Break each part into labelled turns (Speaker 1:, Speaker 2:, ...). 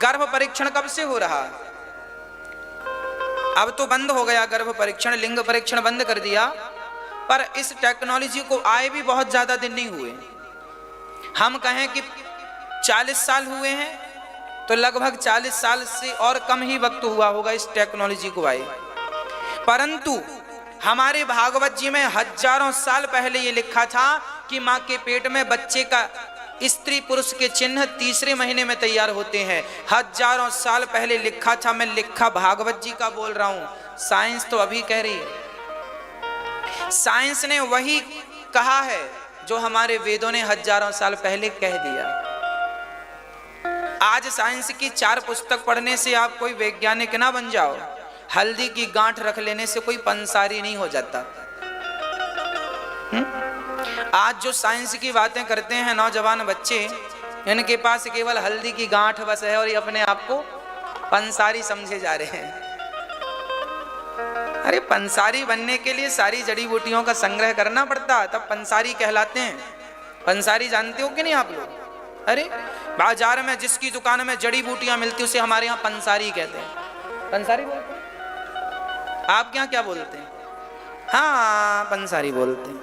Speaker 1: गर्भ परीक्षण कब से हो रहा? अब तो बंद हो गया गर्भ परीक्षण, लिंग परीक्षण बंद कर दिया, पर इस टेक्नोलॉजी को आए भी बहुत ज्यादा दिन नहीं हुए। हम कहें कि 40 साल हुए हैं तो लगभग 40 साल से और कम ही वक्त हुआ होगा इस टेक्नोलॉजी को आए। परंतु हमारे भागवत जी में हजारों साल पहले ये लिखा था कि मां के पेट में बच्चे का स्त्री पुरुष के चिन्ह तीसरे महीने में तैयार होते हैं। हजारों साल पहले लिखा था, मैं लिखा भागवत जी का बोल रहा हूं, साइंस तो अभी कह रही है। साइंस ने वही कहा है जो हमारे वेदों ने हजारों साल पहले कह दिया। आज साइंस की 4 पुस्तक पढ़ने से आप कोई वैज्ञानिक ना बन जाओ, हल्दी की गांठ रख लेने से कोई पंसारी नहीं हो जाता। आज जो साइंस की बातें करते हैं नौजवान बच्चे, इनके पास केवल हल्दी की गांठ बस है और ये अपने आप को पंसारी समझे जा रहे हैं। अरे पंसारी बनने के लिए सारी जड़ी बूटियों का संग्रह करना पड़ता, तब पंसारी कहलाते हैं। पंसारी जानते हो कि नहीं आप लोग? अरे बाजार में जिसकी दुकान में जड़ी बूटियां मिलती उसे हमारे यहाँ पंसारी कहते हैं। पंसारी बोलते हैं, आप क्या क्या बोलते हैं? हाँ पंसारी बोलते हैं।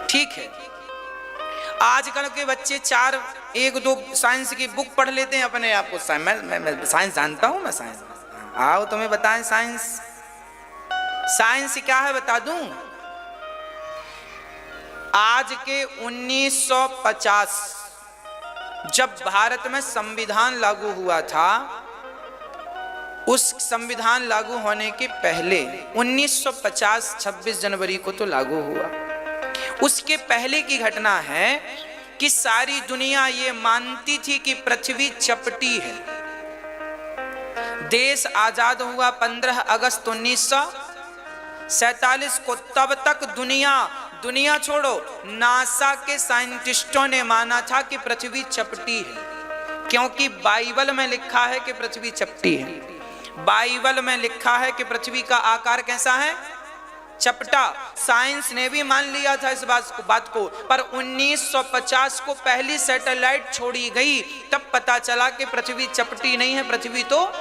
Speaker 1: ठीक है, आजकल के बच्चे 1-2 साइंस की बुक पढ़ लेते हैं अपने आप को। मैं साइंस जानता हूं, मैं साइंस। आओ तुम्हें बताएं साइंस। साइंस क्या है बता दूं? आज के 1950 जब भारत में संविधान लागू हुआ था, उस संविधान लागू होने के पहले 1950 26 जनवरी को तो लागू हुआ। उसके पहले की घटना है कि सारी दुनिया ये मानती थी कि पृथ्वी चपटी है। देश आजाद हुआ 15 अगस्त 1947 को। तब तक दुनिया छोड़ो, नासा के साइंटिस्टों ने माना था कि पृथ्वी चपटी है, क्योंकि बाइबल में लिखा है कि पृथ्वी चपटी है। बाइबल में लिखा है कि पृथ्वी का आकार कैसा है? चपटा। साइंस ने भी मान लिया था इस बात को, पर 1950 को पहली सैटेलाइट छोड़ी गई, तब पता चला कि पृथ्वी चपटी नहीं है, पृथ्वी तो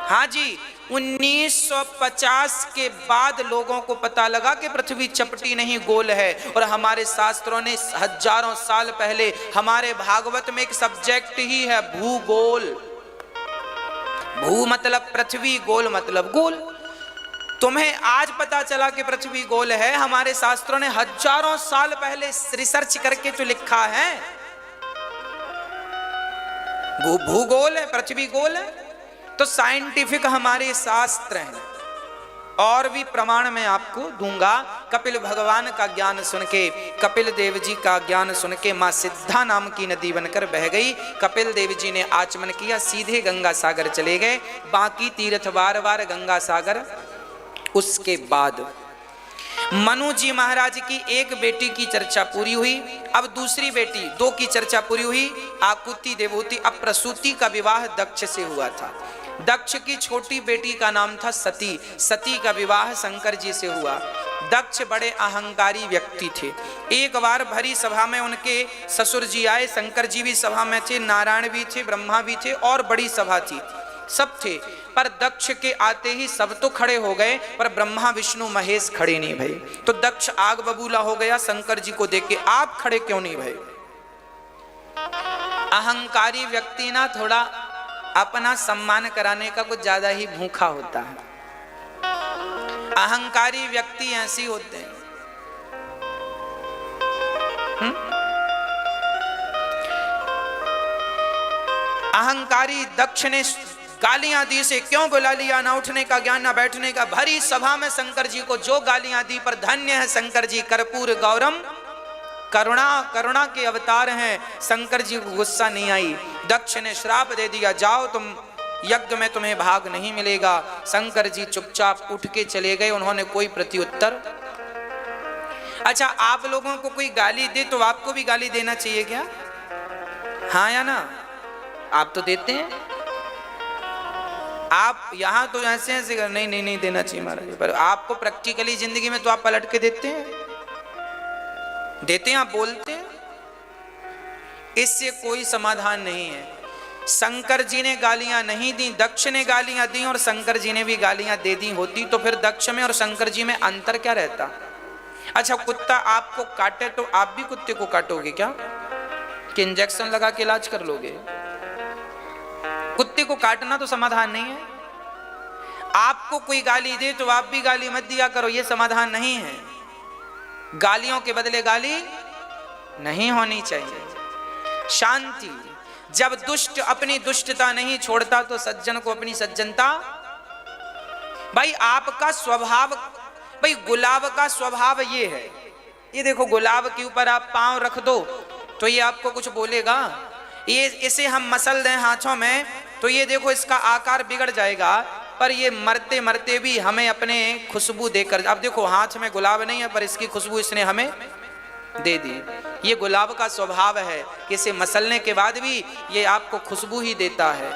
Speaker 1: हाँ जी 1950 के बाद लोगों को पता लगा कि पृथ्वी चपटी नहीं गोल है। और हमारे शास्त्रों ने हजारों साल पहले, हमारे भागवत में एक सब्जेक्ट ही है भूगोल। भू मतलब पृथ्वी, गोल मतलब गोल। तुम्हें आज पता चला कि पृथ्वी गोल है, हमारे शास्त्रों ने हजारों साल पहले रिसर्च करके तो लिखा है भूगोल है, पृथ्वी गोल है। तो साइंटिफिक हमारे शास्त्र हैं। और भी प्रमाण मैं आपको दूंगा। कपिल भगवान का ज्ञान सुन के, कपिल देव जी का ज्ञान सुन के मां सिद्धा नाम की नदी बनकर बह गई। कपिल देव जी ने आचमन किया, सीधे गंगा सागर चले गए। बाकी तीर्थ बार बार गंगा सागर। उसके बाद मनु जी महाराज की एक बेटी की चर्चा पूरी हुई। अब दूसरी बेटी, 2 की चर्चा पूरी हुई। आकुति देवहूति। अब प्रसूति का विवाह दक्ष से हुआ था। दक्ष की छोटी बेटी का नाम था सती। सती का विवाह शंकर जी से हुआ। दक्ष बड़े अहंकारी व्यक्ति थे। एक बार भरी सभा में उनके ससुर जी आए, शंकर जी भी सभा में थे, नारायण भी थे, ब्रह्मा भी थे और बड़ी सभा थी, सब थे। पर दक्ष के आते ही सब तो खड़े हो गए, पर ब्रह्मा विष्णु महेश खड़े नहीं भई। तो दक्ष आग बबूला हो गया शंकर जी को देख के, आप खड़े क्यों नहीं भई? अहंकारी व्यक्ति ना थोड़ा अपना सम्मान कराने का कुछ ज्यादा ही भूखा होता है। अहंकारी व्यक्ति ऐसे होते हैं। अहंकारी दक्ष ने गालियां दी से क्यों बुला लिया, ना उठने का ज्ञान ना बैठने का। भरी सभा में शंकर जी को जो गालियां दी, पर धन्य है शंकर जी, कर्पूर गौरम, करुणा के अवतार हैं। शंकर जी को गुस्सा नहीं आई। दक्ष ने श्राप दे दिया, जाओ तुम यज्ञ में तुम्हें भाग नहीं मिलेगा। शंकर जी चुपचाप उठ के चले गए, उन्होंने कोई प्रत्युत्तर। अच्छा, आप लोगों को कोई गाली दे तो आपको भी गाली देना चाहिए क्या? हाँ या ना? आप तो देते हैं। आप यहां तो ऐसे ऐसे कर, नहीं देना चाहिए महाराज, पर आपको प्रैक्टिकली जिंदगी में तो आप पलट के देते हैं, आप बोलते हैं। इससे कोई समाधान नहीं है। शंकर जी ने गालियां नहीं दी, दक्ष ने गालियां दी, और शंकर जी ने भी गालियां दे दी होती तो फिर दक्ष में और शंकर जी में अंतर क्या रहता? अच्छा, कुत्ता आपको काटे तो आप भी कुत्ते को काटोगे क्या? कि इंजेक्शन लगा के इलाज कर लोगे? कुत्ते को काटना तो समाधान नहीं है। आपको कोई गाली दे तो आप भी गाली मत दिया करो, यह समाधान नहीं है। गालियों के बदले गाली नहीं होनी चाहिए। शांति। जब दुष्ट अपनी दुष्टता नहीं छोड़ता तो सज्जन को अपनी सज्जनता। भाई आपका स्वभाव, भाई गुलाब का स्वभाव ये है, ये देखो गुलाब के ऊपर आप पांव रख दो तो ये आपको कुछ बोलेगा? ये इसे हम मसल दें हाथों में तो ये देखो इसका आकार बिगड़ जाएगा, पर ये मरते मरते भी हमें अपने खुशबू देकर, अब देखो हाथ में गुलाब नहीं है पर इसकी खुशबू इसने हमें दे दी। ये गुलाब का स्वभाव है कि इसे मसलने के बाद भी ये आपको खुशबू ही देता है।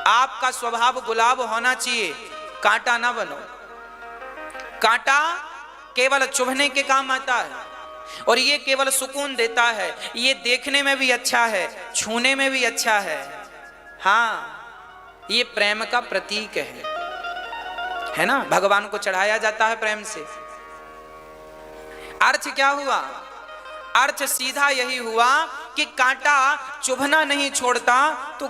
Speaker 1: आपका स्वभाव गुलाब होना चाहिए, कांटा ना बनो। कांटा केवल चुभने के काम आता है और ये केवल सुकून देता है। ये देखने में भी अच्छा है, छूने में भी अच्छा है। हाँ, ये प्रेम का प्रतीक है ना, भगवान को चढ़ाया जाता है प्रेम से। अर्थ क्या हुआ? अर्थ सीधा यही हुआ कि कांटा चुभना नहीं छोड़ता तो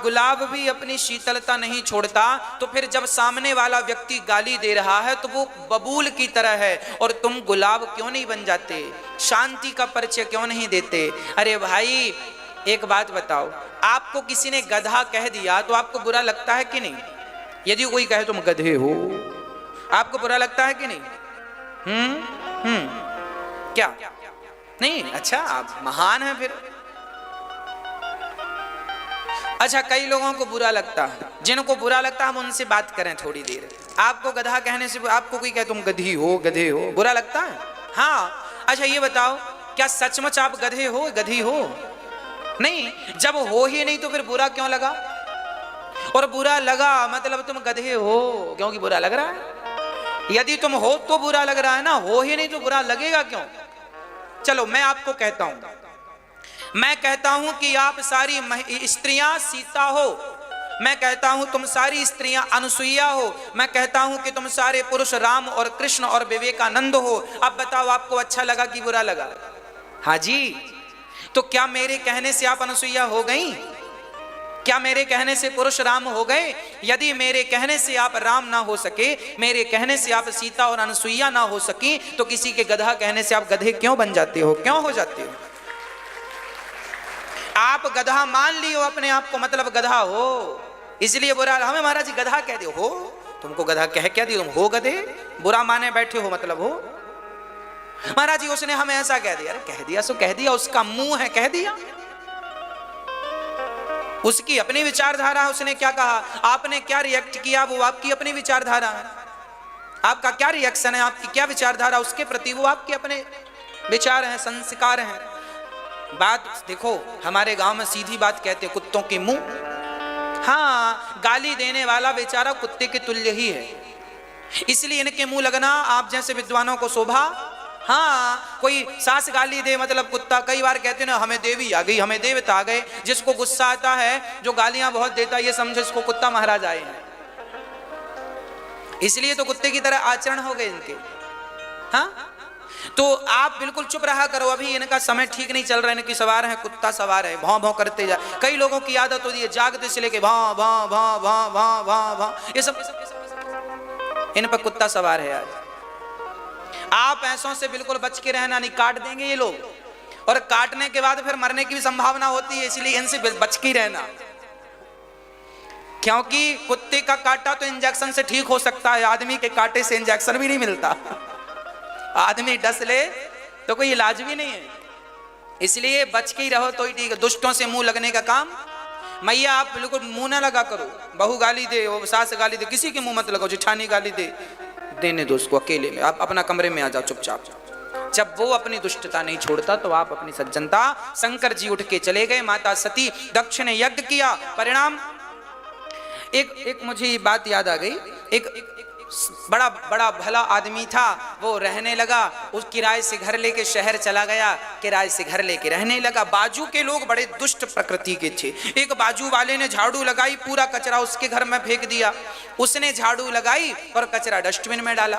Speaker 1: गुलाब भी अपनी शीतलता नहीं छोड़ता। तो फिर जब सामने वाला व्यक्ति गाली दे रहा है तो वो बबूल की तरह है और तुम गुलाब क्यों नहीं बन जाते? शांति का परिचय क्यों नहीं देते? अरे भाई एक बात बताओ, आपको किसी ने गधा कह दिया तो आपको बुरा लगता है कि नहीं? यदि कोई कहे तुम गधे हो, आपको बुरा लगता है कि नहीं? क्या नहीं? अच्छा, आप महान हैं फिर। अच्छा, कई लोगों को बुरा लगता है, जिनको बुरा लगता है हम उनसे बात करें थोड़ी देर। आपको गधा कहने से, आपको कोई कहे तुम गधी हो, गधे हो, बुरा लगता है? हाँ। अच्छा ये बताओ, क्या सचमुच आप गधे हो, गधी हो? नहीं। जब हो ही नहीं तो फिर बुरा क्यों लगा? और बुरा लगा मतलब तुम गधे हो क्योंकि बुरा लग रहा है। यदि तुम हो तो बुरा लग रहा है ना, हो ही नहीं तो बुरा लगेगा क्यों? चलो मैं आपको कहता हूं, मैं कहता हूं कि आप सारी स्त्रियां सीता हो, मैं कहता हूं तुम सारी स्त्रियां अनुसुईया हो, मैं कहता हूं कि तुम सारे पुरुष राम और कृष्ण और विवेकानंद हो। अब बताओ आपको अच्छा लगा कि बुरा लगा? हाँ जी। तो क्या मेरे कहने से आप अनुसुईया हो गई? क्या मेरे कहने से पुरुष राम हो गए? यदि मेरे कहने से आप राम ना हो सके, मेरे कहने से आप सीता और अनुसुईया ना हो सकी, तो किसी के गधा कहने से आप गधे क्यों बन जाते हो? क्यों हो जाते हो? आप गधा मान लियो अपने आप को, मतलब गधा हो, इसलिए बुरा। हमें महाराज जी गधा कह दियो, हो तुमको गधा कह क्या दिया? तुम हो गधे, बुरा माने बैठे हो मतलब हो। महाराज जी उसने हमें ऐसा कह दिया। अरे कह दिया सो कह दिया, उसका मुंह है, कह दिया। उसकी अपनी विचारधारा है, उसने क्या कहा, आपने क्या रिएक्ट किया, वो आपकी अपनी विचारधारा है। आपका क्या रिएक्शन है, आपकी क्या विचारधारा उसके प्रति, वो आपके अपने विचार हैं, संस्कार हैं। बात देखो, हमारे गांव में सीधी बात कहते हैं, कुत्तों के मुंह। हाँ, गाली देने वाला बेचारा कुत्ते के तुल्य ही है, इसलिए इनके मुंह लगना आप जैसे विद्वानों को शोभा। हाँ, कोई सास गाली दे मतलब कुत्ता, कई बार कहते ना हमें देवी आ गई, हमें देवता आ गए। जिसको गुस्सा आता है, जो गालियां बहुत देता है, ये समझे इसको कुत्ता महाराज आए हैं, इसलिए तो कुत्ते की तरह आचरण हो गए इनके। हाँ, तो आप बिल्कुल चुप रहा करो, अभी इनका समय ठीक नहीं चल रहा है, इनकी सवार है, कुत्ता सवार है, भाव भाव करते जा। कई लोगों की आदत होती है जागते से लेके भाव भाव भाव भाव भाव भाव भाव, ये सब इन पर कुत्ता सवार है आज। आप ऐसों से बिल्कुल बच के रहना, नहीं काट देंगे ये लोग, और काटने के बाद फिर मरने की भी संभावना होती है, इसलिए इनसे बच के रहना। क्योंकि कुत्ते का काटा तो इंजेक्शन से ठीक हो सकता है, आदमी के काटे से इंजेक्शन भी नहीं मिलता। आदमी डस ले तो कोई इलाज भी नहीं है, इसलिए बच के ही रहो तो ही ठीक है। दुष्टों से मुंह लगने का काम, मैया आप बिल्कुल मुंह ना लगा करो। बहू गाली दे, वो सास गाली दे, किसी के मुंह मत लगाओ। जेठानी गाली दे, देने दो उसको अकेले में, आप अपना कमरे में आ जाओ चुपचाप। जब वो अपनी दुष्टता नहीं छोड़ता तो आप अपनी सज्जनता। शंकर जी उठ के चले गए, माता सती दक्ष ने यज्ञ किया, परिणाम एक मुझे बात याद आ गई। एक बड़ा बड़ा भला आदमी था, वो रहने लगा, उस किराए से घर लेके शहर चला गया, किराए से घर लेके रहने लगा। बाजू के लोग बड़े दुष्ट प्रकृति के थे। एक बाजू वाले ने झाड़ू लगाई, पूरा कचरा उसके घर में फेंक दिया। उसने झाड़ू लगाई और कचरा डस्टबिन में डाला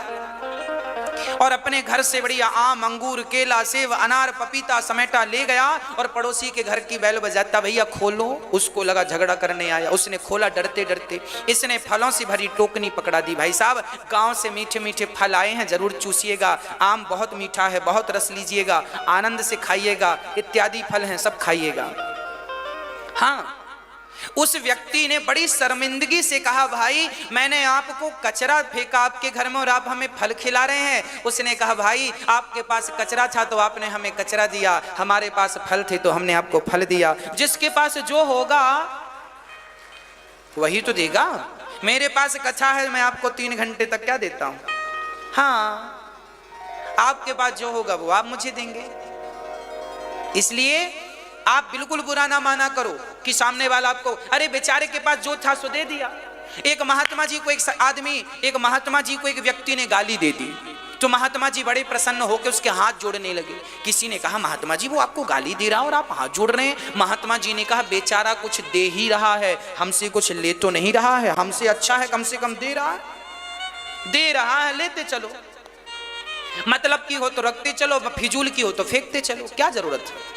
Speaker 1: और अपने घर से बढ़िया आम, अंगूर, केला, सेब, अनार, पपीता समेटा ले गया और पड़ोसी के घर की बैल बजाता, भैया खोलो। उसको लगा झगड़ा करने आया, उसने खोला डरते डरते। इसने फलों से भरी टोकनी पकड़ा दी, भाई साहब गांव से मीठे मीठे फल आए हैं, जरूर चूसिएगा, आम बहुत मीठा है, बहुत रस लीजिएगा, आनंद से खाइएगा, इत्यादि फल हैं सब खाइएगा। हाँ, उस व्यक्ति ने बड़ी शर्मिंदगी से कहा, भाई मैंने आपको कचरा फेंका आपके घर में और आप हमें फल खिला रहे हैं। उसने कहा, भाई आपके पास कचरा था तो आपने हमें कचरा दिया, हमारे पास फल थे तो हमने आपको फल दिया। जिसके पास जो होगा वही तो देगा। मेरे पास कच्चा है, मैं आपको 3 घंटे तक क्या देता हूं। हाँ, आपके पास जो होगा वो आप मुझे देंगे। इसलिए आप बिल्कुल बुरा ना माना करो कि सामने वाला आपको, अरे बेचारे के पास जो था सो दे दिया। एक महात्मा जी को एक महात्मा जी को एक व्यक्ति ने गाली दे दी तो महात्मा जी बड़े प्रसन्न होकर उसके हाथ जोड़ने लगे। किसी ने कहा, महात्मा जी वो आपको गाली दे रहा और आप हाथ जोड़ रहे हैं। महात्मा जी ने कहा, बेचारा कुछ दे ही रहा है, हमसे कुछ ले तो नहीं रहा है, हमसे अच्छा है कम से कम दे रहा है, लेते चलो। मतलब की हो तो रखते चलो, फिजूल की हो तो फेंकते चलो, क्या जरूरत है।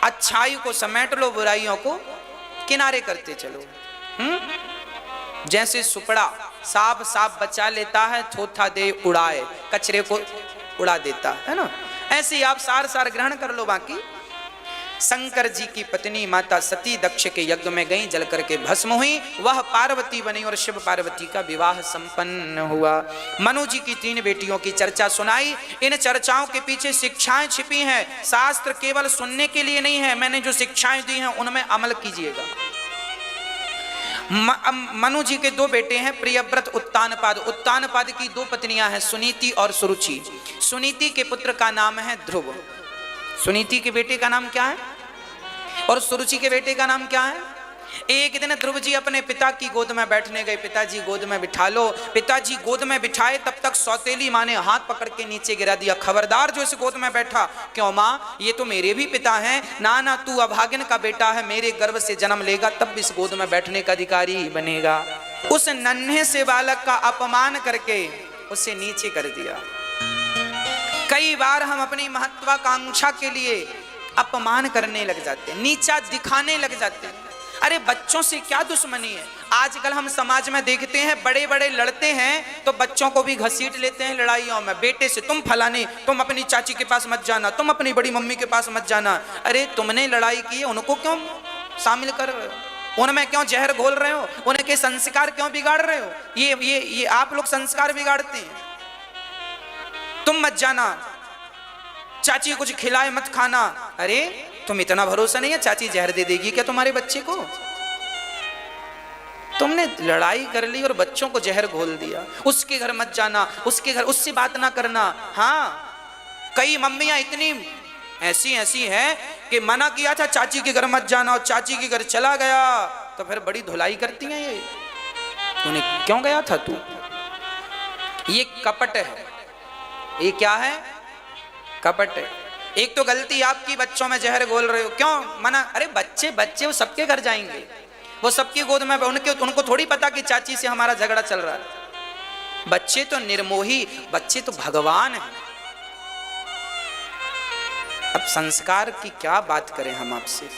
Speaker 1: अच्छाई को समेट लो, बुराइयों को किनारे करते चलो। जैसे सुपड़ा सांप बचा लेता है, थोथा दे उड़ाए, कचरे को उड़ा देता है ना, ऐसे ही आप सार ग्रहण कर लो। बाकी शंकर जी की पत्नी माता सती दक्ष के यज्ञ में गई, जल करके भस्म हुई, वह पार्वती बनी और शिव पार्वती का विवाह संपन्न हुआ। मनु जी की 3 बेटियों की चर्चा सुनाई। इन चर्चाओं के पीछे शिक्षाएं छिपी हैं। शास्त्र केवल सुनने के लिए नहीं है, मैंने जो शिक्षाएं दी हैं उनमें अमल कीजिएगा। मनु जी के 2 बेटे हैं, प्रियव्रत, उत्तानपाद। उत्तानपाद की 2 पत्नियां हैं, सुनीति और सुरुचि। सुनीति के पुत्र का नाम है ध्रुव। सुनीति के बेटे का नाम क्या है और सुरुचि के बेटे का नाम क्या है। एक दिन ध्रुव जी अपने पिता की गोद में बैठने गए, पिताजी गोद में बिठा लो। पिताजी गोद में बिठाए, तब तक सौतेली माँ ने हाथ पकड़ के नीचे गिरा दिया, खबरदार जो इस गोद में बैठा। क्यों माँ, ये तो मेरे भी पिता हैं। ना तू अभागिन का बेटा है, मेरे गर्भ से जन्म लेगा तब इस गोद में बैठने का अधिकारी बनेगा। उस नन्हे से बालक का अपमान करके उसे नीचे कर दिया। कई बार हम अपनी महत्वाकांक्षा के लिए अपमान करने लग जाते हैं, नीचा दिखाने लग जाते हैं। अरे बच्चों से क्या दुश्मनी है। आजकल हम समाज में देखते हैं, बड़े बड़े लड़ते हैं तो बच्चों को भी घसीट लेते हैं लड़ाइयों में। बेटे से, तुम फलाने, तुम अपनी चाची के पास मत जाना, तुम अपनी बड़ी मम्मी के पास मत जाना। अरे तुमने लड़ाई की है, उनको क्यों शामिल कर रहे हो, उनमें क्यों जहर घोल रहे हो, उनके संस्कार क्यों बिगाड़ रहे हो। ये आप लोग संस्कार बिगाड़ते हैं। तुम मत जाना, चाची कुछ खिलाए मत खाना। अरे तुम इतना भरोसा नहीं है, चाची जहर दे देगी क्या तुम्हारे बच्चे को। तुमने लड़ाई कर ली और बच्चों को जहर घोल दिया। उसके घर मत जाना, उसके घर उससे बात ना करना। हाँ, कई मम्मियां इतनी ऐसी हैं कि मना किया था चाची के घर मत जाना और चाची के घर चला गया तो फिर बड़ी धुलाई करती हैं। ये तूने क्यों गया था तू। ये कपट है। ये क्या है, कपट है। एक तो गलती आपकी, बच्चों में जहर घोल रहे हो, क्यों मना। अरे बच्चे वो सबके घर जाएंगे, वो सबकी गोद में, उनको थोड़ी पता कि चाची से हमारा झगड़ा चल रहा है। बच्चे तो निर्मोही, बच्चे तो भगवान हैं। अब संस्कार की क्या बात करें हम आपसे।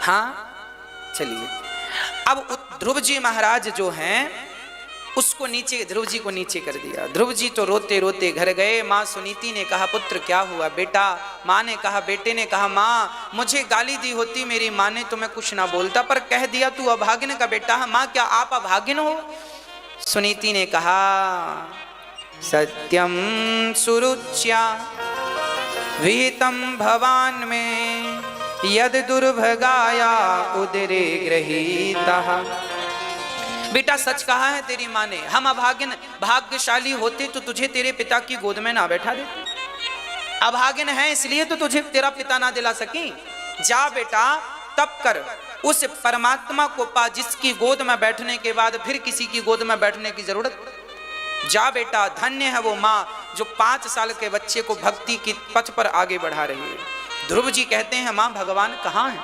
Speaker 1: हाँ चलिए, अब ध्रुव जी महाराज जो हैं उसको नीचे, ध्रुव जी को नीचे कर दिया। ध्रुव जी तो रोते रोते घर गए। माँ सुनीति ने कहा, पुत्र क्या हुआ बेटा। माँ ने कहा, बेटे ने कहा, माँ मुझे गाली दी होती मेरी माँ ने तो मैं कुछ ना बोलता, पर कह दिया तू अभागिन का बेटा है। माँ क्या आप अभागिन हो। सुनीति ने कहा, सत्यम सुरुच्या विहितम भवान में यद दुर्भगाया उदरे गृहीतः। बेटा सच कहा है तेरी माँ ने, हम अभागिन भाग्यशाली होते तो तुझे तेरे पिता की गोद में ना बैठा देते। अभागिन है इसलिए तो तुझे तेरा पिता ना दिला सकी। जा बेटा तप कर उस परमात्मा को पा जिसकी गोद में बैठने के बाद फिर किसी की गोद में बैठने की जरूरत। जा बेटा, धन्य है वो माँ जो 5 साल के बच्चे को भक्ति की पथ पर आगे बढ़ा रही है। ध्रुव जी कहते हैं माँ भगवान कहाँ है?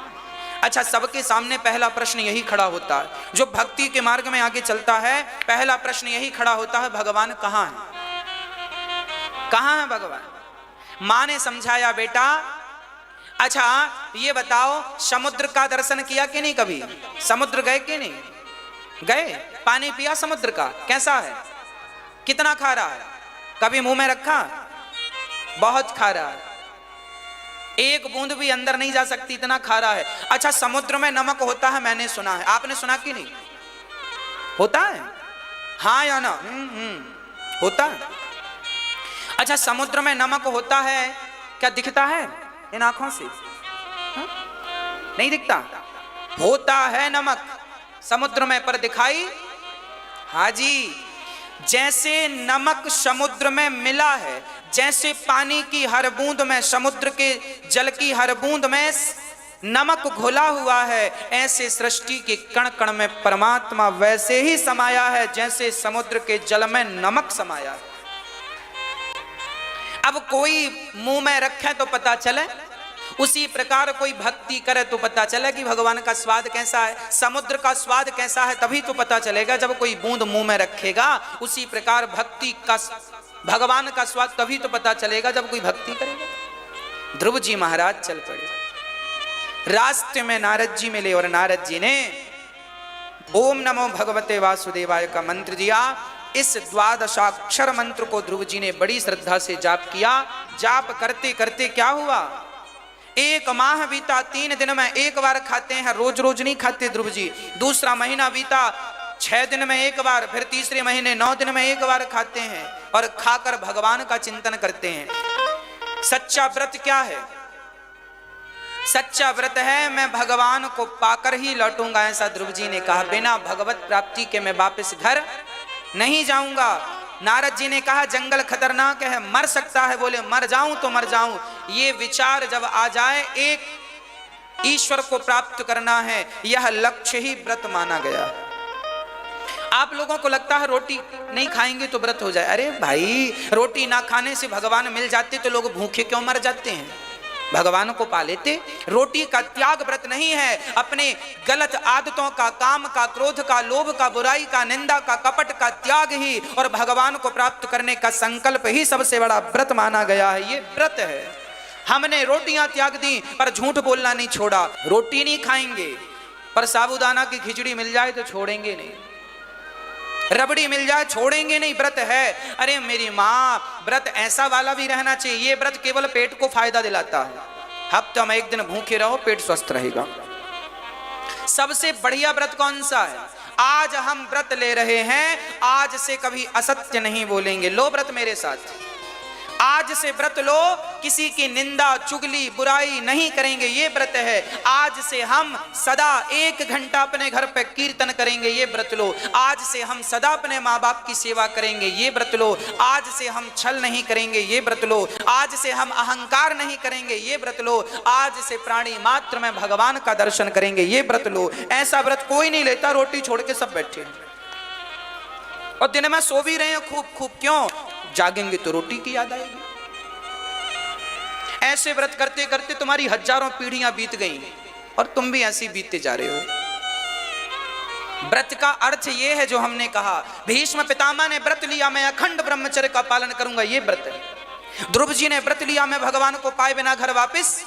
Speaker 1: अच्छा, सबके सामने पहला प्रश्न यही खड़ा होता है, जो भक्ति के मार्ग में आगे चलता है पहला प्रश्न यही खड़ा होता है, भगवान कहाँ है? कहाँ है भगवान? माँ ने समझाया बेटा, अच्छा ये बताओ समुद्र का दर्शन किया कि नहीं? कभी समुद्र गए कि नहीं गए? पानी पिया समुद्र का? कैसा है? कितना खारा है? कभी मुंह में रखा? बहुत खारा है, एक बूंद भी अंदर नहीं जा सकती, इतना खारा है। अच्छा, समुद्र में नमक होता है, मैंने सुना है, आपने सुना कि नहीं? होता है? हाँ या ना? होता है। अच्छा, समुद्र में नमक होता है, क्या दिखता है इन आंखों से? नहीं दिखता। होता है नमक समुद्र में, पर दिखाई? हाँ जी, जैसे नमक समुद्र में मिला है, जैसे पानी की हर बूंद में, समुद्र के जल की हर बूंद में नमक घुला हुआ है, ऐसे सृष्टि के कण कण में परमात्मा वैसे ही समाया है जैसे समुद्र के जल में नमक समाया है। अब कोई मुंह में रखे तो पता चले, उसी प्रकार कोई भक्ति करे तो पता चले कि भगवान का स्वाद कैसा है, समुद्र का स्वाद कैसा है, तभी तो पता चलेगा जब कोई बूंद मुंह में रखेगा। उसी प्रकार भक्ति का, भगवान का स्वाद तभी तो पता चलेगा जब कोई भक्ति करेगा। ध्रुव जी महाराज चल पड़े, रास्ते में नारद जी मिले और नारद जी ने ओम नमो भगवते वासुदेवाय का मंत्र दिया। इस 12 मंत्र को ध्रुव जी ने बड़ी श्रद्धा से जाप किया। जाप करते करते क्या हुआ, 1 माह बीता, 3 दिन में 1 बार खाते हैं, रोज रोज नहीं खाते ध्रुव जी। दूसरा महीना बीता, 6 दिन में 1 बार, फिर तीसरे महीने 9 दिन में 1 बार खाते हैं और खाकर भगवान का चिंतन करते हैं। सच्चा व्रत क्या है? सच्चा व्रत है मैं भगवान को पाकर ही लौटूंगा, ऐसा ध्रुव जी ने कहा। बिना भगवत प्राप्ति के मैं वापस घर नहीं जाऊंगा। नारद जी ने कहा जंगल खतरनाक है, मर सकता है, बोले मर जाऊं तो मर जाऊं। ये विचार जब आ जाए, एक ईश्वर को प्राप्त करना है, यह लक्ष्य ही व्रत माना गया। आप लोगों को लगता है रोटी नहीं खाएंगे तो व्रत हो जाए। अरे भाई, रोटी ना खाने से भगवान मिल जाते तो लोग भूखे क्यों मर जाते हैं? भगवान को पा लेते। रोटी का त्याग व्रत नहीं है, अपने गलत आदतों का, काम का, क्रोध का, लोभ का, बुराई का, निंदा का, कपट का त्याग ही और भगवान को प्राप्त करने का संकल्प ही सबसे बड़ा व्रत माना गया है। ये व्रत है। हमने रोटियां त्याग दी पर झूठ बोलना नहीं छोड़ा। रोटी नहीं खाएंगे पर साबूदाना की खिचड़ी मिल जाए तो छोड़ेंगे नहीं, रबड़ी मिल जाए छोड़ेंगे नहीं, व्रत है। अरे मेरी माँ, व्रत ऐसा वाला भी रहना चाहिए। ये व्रत केवल पेट को फायदा दिलाता है, हफ्ते में 1 दिन भूखे रहो, पेट स्वस्थ रहेगा। सबसे बढ़िया व्रत कौन सा है? आज हम व्रत ले रहे हैं, आज से कभी असत्य नहीं बोलेंगे। लो व्रत मेरे साथ, आज से व्रत लो, किसी की निंदा, चुगली, बुराई नहीं करेंगे, ये व्रत है। आज से हम सदा 1 घंटा अपने घर पे कीर्तन करेंगे, ये व्रत लो। आज से हम सदा अपने माँ बाप की सेवा करेंगे, ये व्रत लो। आज से हम छल नहीं करेंगे, ये व्रत लो। आज से हम अहंकार नहीं करेंगे, ये व्रत लो। आज से प्राणी मात्र में भगवान का दर्शन करेंगे, ये व्रत लो। ऐसा व्रत कोई नहीं लेता। रोटी छोड़ के सब बैठे और दिन में सो भी रहे हैं खूब खूब। क्यों? जागेंगे तो रोटी की याद आएगी। ऐसे व्रत करते करते तुम्हारी हजारों पीढ़ियां बीत गई और तुम भी ऐसे बीतते जा रहे हो। व्रत का अर्थ ये है जो हमने कहा। भीष्म पितामह ने व्रत लिया, मैं अखंड ब्रह्मचर्य का पालन करूंगा, ये व्रत है। ध्रुव जी ने व्रत लिया, मैं भगवान को पाए बिना घर वापस,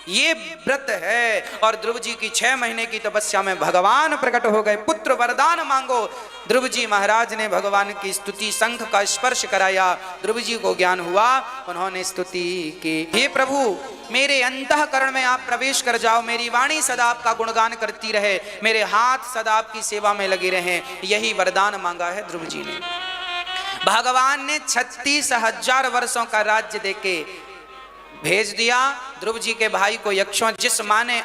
Speaker 1: ये व्रत है। और ध्रुव जी की 6 महीने की तपस्या में भगवान प्रकट हो गए। पुत्र वरदान मांगो। ध्रुव जी महाराज ने भगवान की स्तुति, शंख का स्पर्श कराया। ध्रुव जी को ज्ञान हुआ, उन्होंने स्तुति की, हे प्रभु मेरे अंतःकरण में आप प्रवेश कर जाओ, मेरी वाणी सदा आपका गुणगान करती रहे, मेरे हाथ सदा आपकी सेवा में लगे रहें। यही वरदान मांगा है ध्रुव जी ने। भगवान ने 36,000 वर्षों का राज्य देके भेज दिया। ध्रुव जी के भाई को यक्षों, जिस माँ ने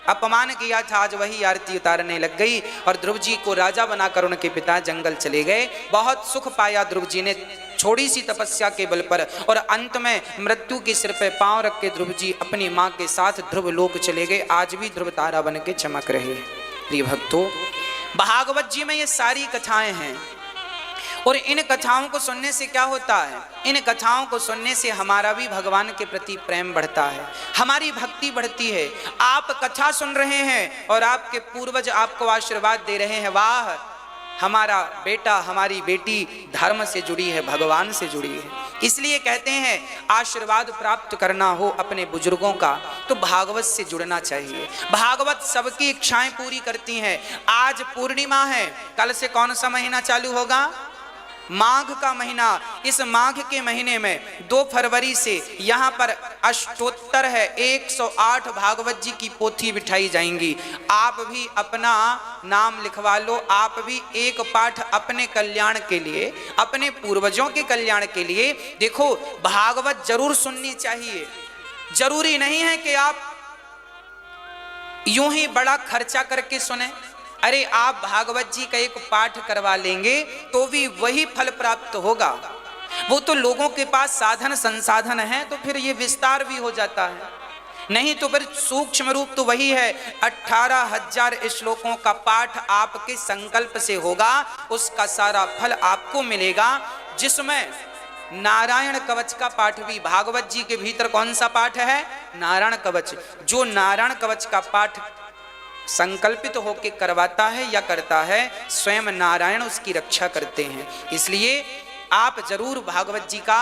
Speaker 1: अपमान किया था, आज वही आरती उतारने लग गई और ध्रुव जी को राजा बनाकर उनके पिता जंगल चले गए। बहुत सुख पाया ध्रुव जी ने छोटी सी तपस्या के बल पर, और अंत में मृत्यु के सिर पे पांव रख के ध्रुव जी अपनी माँ के साथ ध्रुव लोक चले गए। आज भी ध्रुव तारा बन के चमक रहे। प्रिय भक्तों, भागवत जी में ये सारी कथाएं हैं, और इन कथाओं को सुनने से क्या होता है? इन कथाओं को सुनने से हमारा भी भगवान के प्रति प्रेम बढ़ता है, हमारी भक्ति बढ़ती है। आप कथा सुन रहे हैं और आपके पूर्वज आपको आशीर्वाद दे रहे हैं, वाह हमारा बेटा हमारी बेटी धर्म से जुड़ी है, भगवान से जुड़ी है। इसलिए कहते हैं आशीर्वाद प्राप्त करना हो अपने बुजुर्गों का तो भागवत से जुड़ना चाहिए। भागवत सबकी इच्छाएं पूरी करती हैं। आज पूर्णिमा है, कल से कौन सा महीना चालू होगा? माघ का महीना। इस माघ के महीने में 2 फरवरी से यहाँ पर अष्टोत्तर है, 108 भागवत जी की पोथी बिठाई जाएंगी। आप भी अपना नाम लिखवा लो, आप भी एक पाठ अपने कल्याण के लिए, अपने पूर्वजों के कल्याण के लिए। देखो, भागवत जरूर सुननी चाहिए। जरूरी नहीं है कि आप यूं ही बड़ा खर्चा करके सुने। अरे आप भागवत जी का एक पाठ करवा लेंगे तो भी वही फल प्राप्त होगा। वो तो लोगों के पास साधन संसाधन है तो फिर ये विस्तार भी हो जाता है, नहीं तो फिर सूक्ष्म रूप तो वही है। 18,000 श्लोकों का पाठ आपके संकल्प से होगा, उसका सारा फल आपको मिलेगा। जिसमें नारायण कवच का पाठ भी, भागवत जी के भीतर कौन सा पाठ है? नारायण कवच। जो नारायण कवच का पाठ संकल्पित होकर करवाता है या करता है, स्वयं नारायण उसकी रक्षा करते हैं। इसलिए आप जरूर भागवत जी का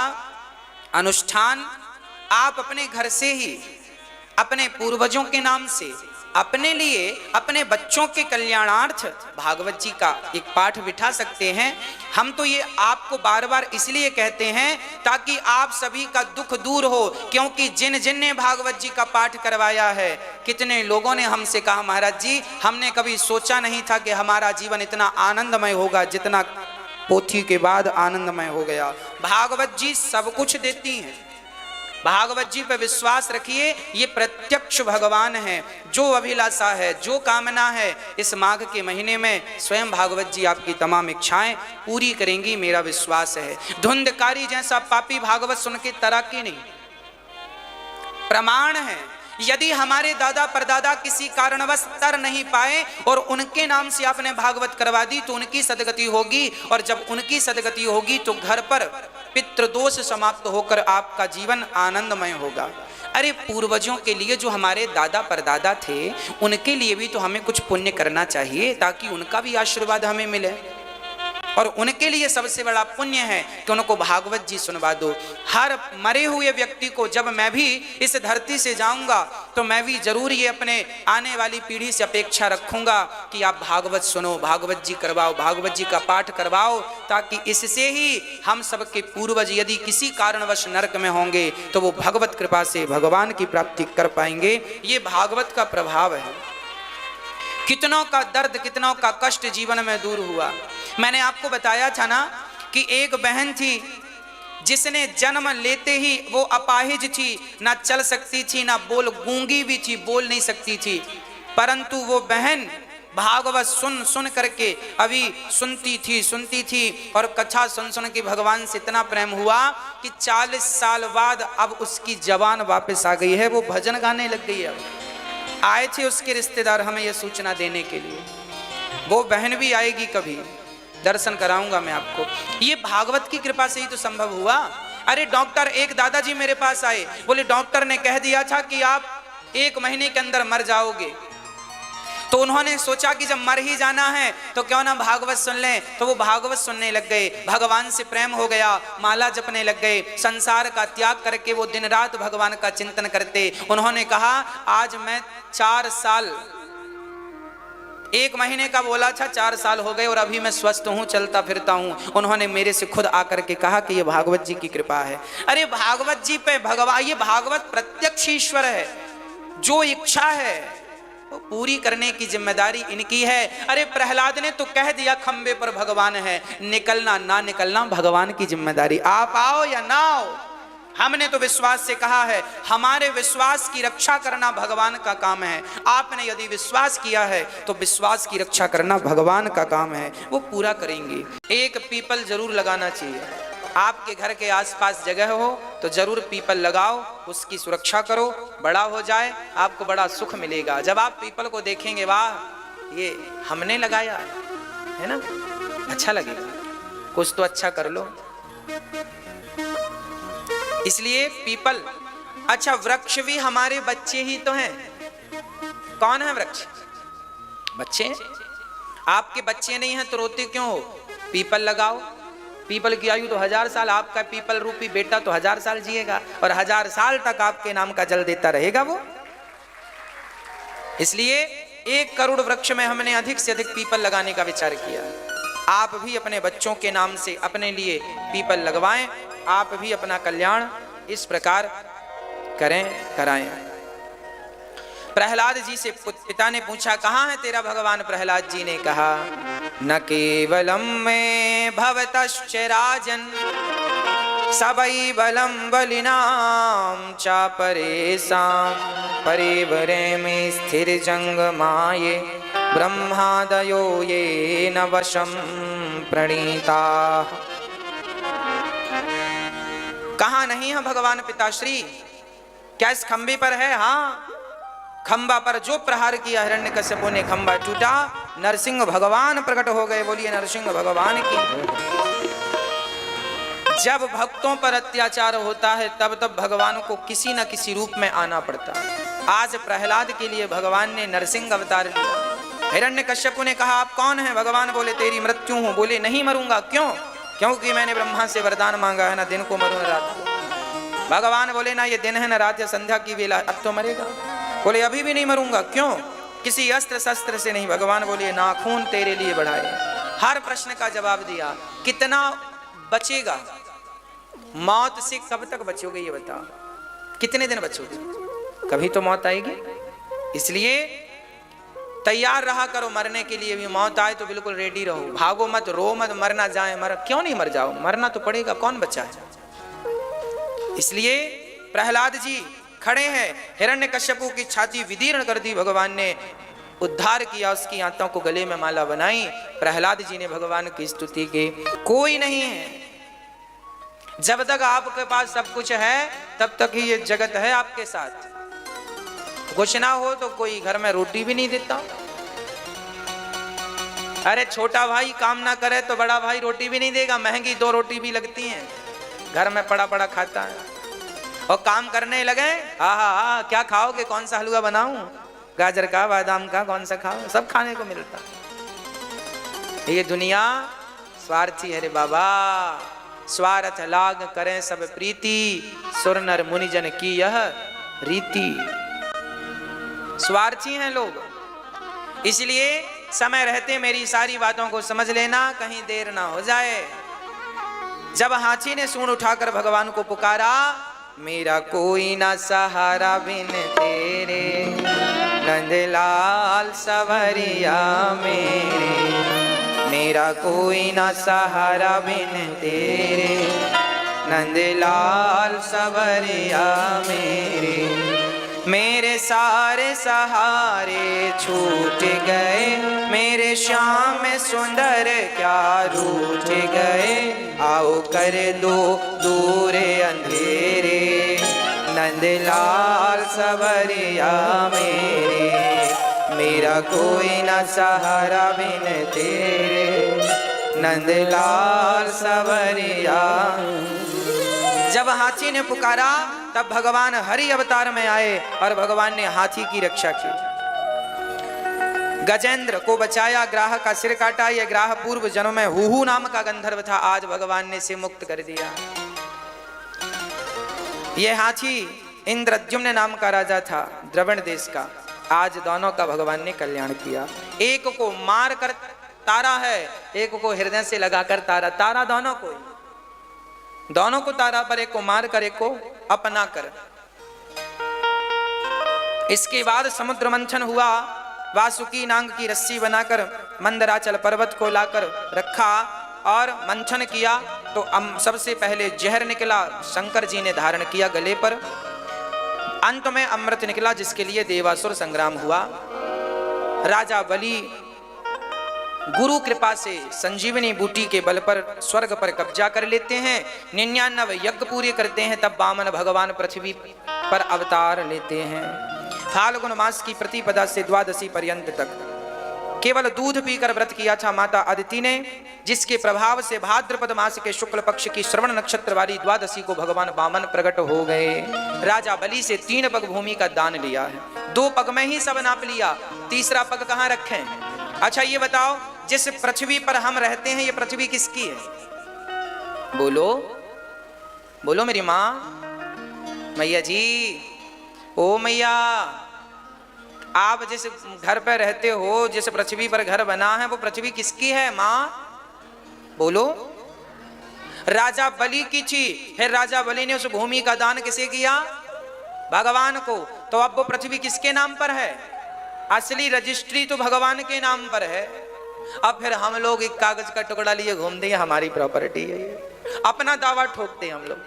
Speaker 1: अनुष्ठान आप अपने घर से ही, अपने पूर्वजों के नाम से, अपने लिए, अपने बच्चों के कल्याणार्थ भागवत जी का एक पाठ बिठा सकते हैं। हम तो ये आपको बार बार इसलिए कहते हैं ताकि आप सभी का दुख दूर हो, क्योंकि जिन जिन ने भागवत जी का पाठ करवाया है, कितने लोगों ने हमसे कहा महाराज जी हमने कभी सोचा नहीं था कि हमारा जीवन इतना आनंदमय होगा जितना पोथी के बाद आनंदमय हो गया। भागवत जी सब कुछ देती हैं। भागवत जी पर विश्वास रखिए, ये प्रत्यक्ष भगवान है। जो अभिलाषा है, जो कामना है, इस माघ के महीने में स्वयं भागवत जी आपकी तमाम इच्छाएं पूरी करेंगी, मेरा विश्वास है। धुंधकारी जैसा पापी भागवत सुन के तराकी नहीं। प्रमाण है, यदि हमारे दादा परदादा किसी कारणवश तर नहीं पाए और उनके नाम से आपने भागवत करवा दी तो उनकी सदगति होगी, और जब उनकी सदगति होगी तो घर पर पितृदोष समाप्त होकर आपका जीवन आनंदमय होगा। अरे पूर्वजों के लिए, जो हमारे दादा परदादा थे, उनके लिए भी तो हमें कुछ पुण्य करना चाहिए ताकि उनका भी आशीर्वाद हमें मिले। और उनके लिए सबसे बड़ा पुण्य है कि उनको भागवत जी सुनवा दो। हर मरे हुए व्यक्ति को, जब मैं भी इस धरती से जाऊंगा तो मैं भी जरूर ये अपने आने वाली पीढ़ी से अपेक्षा रखूंगा कि आप भागवत सुनो, भागवत जी करवाओ, भागवत जी का पाठ करवाओ, ताकि इससे ही हम सबके पूर्वज यदि किसी कारणवश नरक में होंगे तो वो भगवत कृपा से भगवान की प्राप्ति कर पाएंगे। ये भागवत का प्रभाव है। कितनों का दर्द, कितनों का कष्ट जीवन में दूर हुआ। मैंने आपको बताया था ना कि एक बहन थी जिसने जन्म लेते ही वो अपाहिज थी, ना चल सकती थी, ना गूंगी भी थी, बोल नहीं सकती थी, परंतु वो बहन भागवत सुन सुन करके अभी सुनती थी और कथा सुन सुन के भगवान से इतना प्रेम हुआ कि 40 साल बाद अब उसकी जवान वापस आ गई है, वो भजन गाने लग गई है। आए थे उसके रिश्तेदार हमें यह सूचना देने के लिए, वो बहन भी आएगी, कभी दर्शन कराऊंगा मैं आपको। ये भागवत की कृपा से ही तो संभव हुआ। अरे डॉक्टर, एक दादाजी मेरे पास आए, बोले डॉक्टर ने कह दिया था कि आप 1 महीने के अंदर मर जाओगे। तो उन्होंने सोचा कि जब मर ही जाना है तो क्यों ना भागवत सुन लें, तो वो भागवत सुनने लग गए। भगवान से प्रेम हो गया, माला जपने लग गए, संसार का त्याग करके वो दिन रात भगवान का चिंतन करते। उन्होंने कहा आज मैं 4 साल, 1 महीने का बोला था, 4 साल हो गए और अभी मैं स्वस्थ हूँ, चलता फिरता हूँ। उन्होंने मेरे से खुद आकर के कहा कि ये भागवत जी की कृपा है। अरे भागवत जी पे भगवान, ये भागवत प्रत्यक्ष ईश्वर है। जो इच्छा है वो पूरी करने की जिम्मेदारी इनकी है। अरे प्रहलाद ने तो कह दिया खंबे पर भगवान है, निकलना ना निकलना भगवान की जिम्मेदारी, आप आओ या ना आओ। हमने तो विश्वास से कहा है, हमारे विश्वास की रक्षा करना भगवान का काम है। आपने यदि विश्वास किया है तो विश्वास की रक्षा करना भगवान का काम है, वो पूरा करेंगे। एक पीपल जरूर लगाना चाहिए। आपके घर के आसपास जगह हो तो जरूर पीपल लगाओ, उसकी सुरक्षा करो, बड़ा हो जाए आपको बड़ा सुख मिलेगा। जब आप पीपल को देखेंगे, वाह ये हमने लगाया है ना, अच्छा लगेगा, कुछ तो अच्छा कर लो। इसलिए पीपल, अच्छा वृक्ष भी हमारे बच्चे ही तो हैं। कौन है वृक्ष? बच्चे। आपके बच्चे नहीं हैं तो रोते क्यों हो? पीपल लगाओ, पीपल की आयु तो 1000 साल, आपका पीपल रूपी बेटा तो 1000 साल जिएगा और 1000 साल तक आपके नाम का जल देता रहेगा वो। इसलिए 1 करोड़ वृक्ष में हमने अधिक से अधिक पीपल लगाने का विचार किया। आप भी अपने बच्चों के नाम से अपने लिए पीपल लगवाएं, आप भी अपना कल्याण इस प्रकार करें, कराएं। प्रहलाद जी से पिता ने पूछा, कहाँ है तेरा भगवान? प्रहलाद जी ने कहा, न केवलम में भवतश्च राजन सबई बलम बलिनाम चापरेसाम परिवरे में स्थिर जंग माये ब्रह्मादयो ये न वशम प्रणीता। कहाँ नहीं है भगवान पिताश्री? क्या इस खंबे पर है? हाँ, खंबा पर जो प्रहार किया हिरण्यकश्यपु ने, खंबा टूटा, नरसिंह भगवान प्रकट हो गए। बोलिए नरसिंह भगवान की। जब भक्तों पर अत्याचार होता है तब तब भगवान को किसी न किसी रूप में आना पड़ता है। आज प्रहलाद के लिए भगवान ने नरसिंह अवतार लिया। हिरण्यकश्यपु ने कहा, आप कौन है? भगवान बोले, तेरी मृत्यु हूं। बोले, नहीं मरूंगा। क्यों? क्योंकि मैंने ब्रह्मा से वरदान मांगा है, ना दिन को मरूं न रात को। भगवान बोले, ना ये दिन है न रात या संध्या की वेला, अब तो मरेगा। बोले, अभी भी नहीं मरूंगा। क्यों? किसी अस्त्र शस्त्र से नहीं। भगवान बोले, नाखून तेरे लिए बढ़ाए। हर प्रश्न का जवाब दिया। कितना बचेगा? मौत से कब तक बचोगे ये बताओ? कितने दिन बचोगे? कभी तो मौत आएगी। इसलिए तैयार रहा करो मरने के लिए भी। मौत आए तो बिल्कुल रेडी रहो, भागो मत, रो मत, मर ना जाए। क्यों नहीं मर जाओ? मरना तो पड़ेगा, कौन बचा है। इसलिए प्रहलाद जी खड़े हैं, हिरण्यकश्यपु की छाती विदीर्ण कर दी। भगवान ने उद्धार किया, उसकी आंतों को गले में माला बनाई। प्रहलाद जी ने भगवान की स्तुति की। कोई नहीं है, जब तक आपके पास सब कुछ है तब तक ही ये जगत है आपके साथ। कुछ ना हो तो कोई घर में रोटी भी नहीं देता। अरे छोटा भाई काम ना करे तो बड़ा भाई रोटी भी नहीं देगा। महंगी 2 रोटी भी लगती हैं, घर में पड़ा पड़ा खाता है। और काम करने लगे, हाँ, क्या खाओगे? कौन सा हलवा बनाऊं? गाजर का, बादाम का, कौन सा खाओ? सब खाने को मिलता। ये दुनिया स्वार्थी है रे बाबा। स्वार्थ लाग करें सब प्रीति, सुर नर मुनिजन की यह रीति। स्वार्थी हैं लोग। इसलिए समय रहते मेरी सारी बातों को समझ लेना, कहीं देर ना हो जाए। जब हाथी ने सूंड उठाकर भगवान को पुकारा, मेरा कोई ना सहारा बिन तेरे, नंदलाल सवरिया मेरे। मेरा कोई ना सहारा बिन तेरे, नंदलाल सवरिया मेरे। मेरे सारे सहारे छूट गए, मेरे श्याम सुंदर क्या रूठ गए। आओ कर दो दूर अंधेरे, नंदलाल सवरिया मेरे। मेरा कोई ना सहारा बिन तेरे, नंदलाल सवरिया। जब हाथी ने पुकारा तब भगवान हरि अवतार में आए और भगवान ने हाथी की रक्षा की। गजेंद्र को बचाया, ग्राह का सिर काटा। यह ग्राह पूर्व जन्म में हुहू नाम का गंधर्व था, आज भगवान ने इसे मुक्त कर दिया। यह हाथी इंद्रद्युम्न नाम का राजा था, द्रविड़ देश का। आज दोनों का भगवान ने कल्याण किया। एक को मार कर तारा है, एक को हृदय से लगाकर तारा। तारा दोनों को तारा, पर एक को मार कर एक को अपना कर। इसके बाद समुद्र मंथन हुआ। वासुकी नांग की रस्सी बनाकर मंदराचल पर्वत को लाकर रखा और मंथन किया तो सबसे पहले जहर निकला, शंकर जी ने धारण किया गले पर। अंत में अमृत निकला, जिसके लिए देवासुर संग्राम हुआ। राजा बलि गुरु कृपा से संजीवनी बूटी के बल पर स्वर्ग पर कब्जा कर लेते हैं, 99 यज्ञ पूरे करते हैं, तब वामन भगवान पृथ्वी पर अवतार लेते हैं। फाल्गुन मास की प्रतिपदा से द्वादशी पर्यंत तक केवल दूध पीकर व्रत किया था माता अदिति ने, जिसके प्रभाव से भाद्रपद मास के शुक्ल पक्ष की श्रवण नक्षत्र वाली द्वादशी को भगवान वामन प्रकट हो गए। राजा बलि से 3 पग भूमि का दान लिया है, 2 पग में ही सब नाप लिया, तीसरा पग कहाँ रखें? अच्छा ये बताओ, जिस पृथ्वी पर हम रहते हैं ये पृथ्वी किसकी है? बोलो बोलो मेरी माँ, मैया जी, ओ मैया, आप जिस घर पर रहते हो, जिस पृथ्वी पर घर बना है, वो पृथ्वी किसकी है माँ? बोलो। राजा बलि की थी, फिर राजा बलि ने उस भूमि का दान किसे किया? भगवान को। तो अब वो पृथ्वी किसके नाम पर है? असली रजिस्ट्री तो भगवान के नाम पर है। अब फिर हम लोग एक कागज का टुकड़ा लिए घूमते हैं, हमारी प्रॉपर्टी है ये, अपना दावा ठोकते हैं हम लोग।